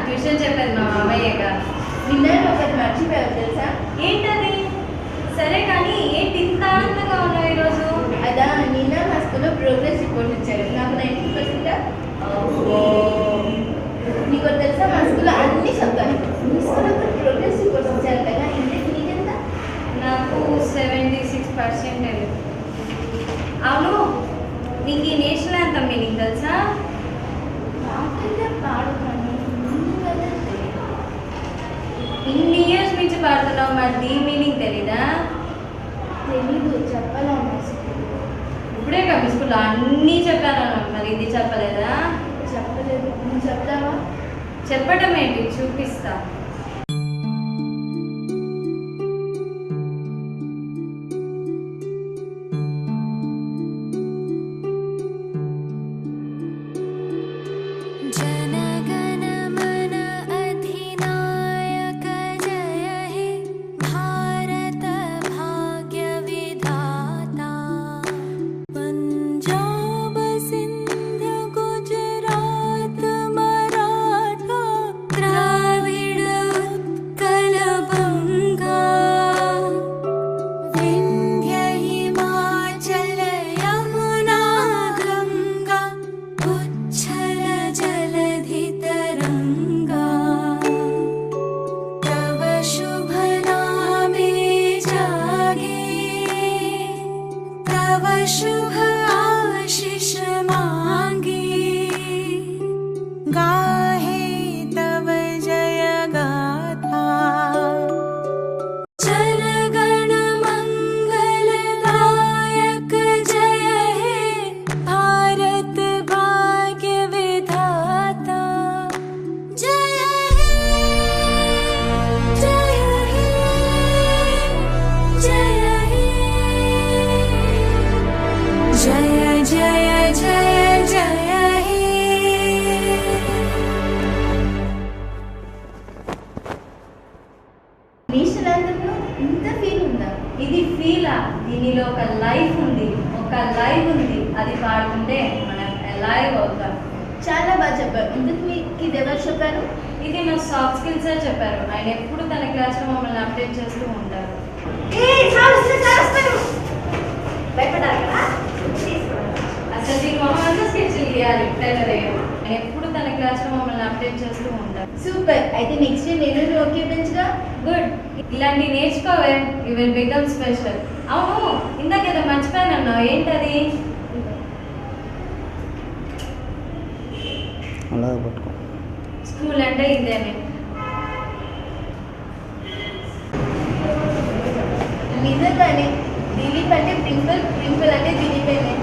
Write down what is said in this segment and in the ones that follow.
Tuition చెప్పేది మా మామయ్యగా. విన్నారు ఒకటి మర్చిపోయావు తెలుసా? ఏంటది? సరే కానీ ఏంటి ఇంత ఆనందంగా ఉన్నావు ఈరోజు? అదా నిన్న మా స్కూల్లో ప్రోగ్రెస్ రిపోర్ట్ ఇచ్చారు. నాకు 90%. నీకు తెలుసా మా స్కూల్లో అన్ని చెప్తాను. మీ స్కూల్లో ప్రోగ్రెస్ రిపోర్ట్స్ ఇచ్చారు కదా, నీకెంత? నాకు 76%. అవును, నీకు ఈ నేషనల్ యాంథమ్ మీనింగ్ తెలుసా? నాకైతే పాడుతాను. ఇన్ని ఇయర్స్ నుంచి పాడుతున్నావు, మరి దీని మీనింగ్ తెలీదా? తెలీదు, చెప్పాలా? ఇప్పుడే కదా మీ స్కూల్లో అన్నీ చెప్పాను, మరి ఇది చెప్పలేదా? చెప్పలేదు. నువ్వు చెప్తావా? చెప్పటం ఏంటి, చూపిస్తా. ఇంత ఫీల్ ఉందా? ఇది ఫీలా? దీనిలో ఒక లైఫ్ ఉంది, అది పాడుతుంటే మనం లైవ్ అవుతాం. చాలా బాగా చెప్పారు. ఇందుకు మీకు ఇది ఎవరు చెప్పారు? ఇది మా సాఫ్ట్ స్కిల్స్ చెప్పారు. ఆయన ఎప్పుడు తన క్లాస్లో మమ్మల్ని అప్డేట్ చేస్తూ ఉంటారు. అసలు దీని మమ్మల్ని స్కెచ్ గీయాలి, ఆయన ఎప్పుడు తన క్లాస్లో మమ్మల్ని అప్డేట్ చేస్తూ ఉంటారు. సూపర్. అయితే నెక్స్ట్ నేను ఓకే పెంచుగా. గుడ్, ఇలాంటివి నేర్చుకోవే, యూ విల్ బికమ్ స్పెషల్. అవును, ఇందాక ఏదో మర్చిపోయానన్నావు, ఏంటది? స్కూల్ అంటే ఇదేనే. నిజంగానే దిలీప్ అంటే ప్రిన్సిపల్ అంటే దిలీపేనే.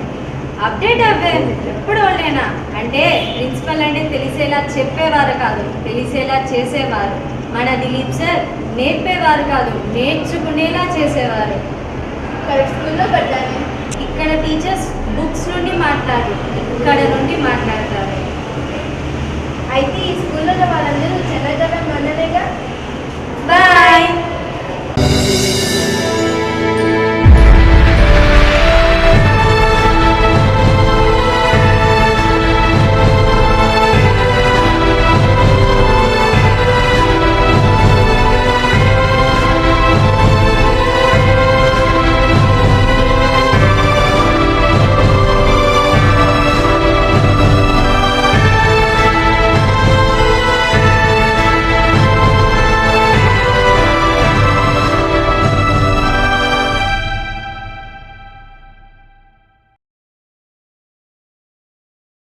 అప్డేట్ అవ్వే, ఎప్పుడు వాళ్ళేనా? అంటే ప్రిన్సిపల్ అంటే తెలిసేలా చెప్పేవారు కాదు, తెలిసేలా చేసేవారు. మన దిలీప్ సార్ నేర్పేవారు కాదు, నేర్చుకునేలా చేసేవారు. స్కూల్లో పడ్డాను. ఇక్కడ టీచర్స్ బుక్స్ నుండి మాట్లాడు, ఇక్కడ నుండి మాట్లాడతారు. అయితే ఈ స్కూల్లో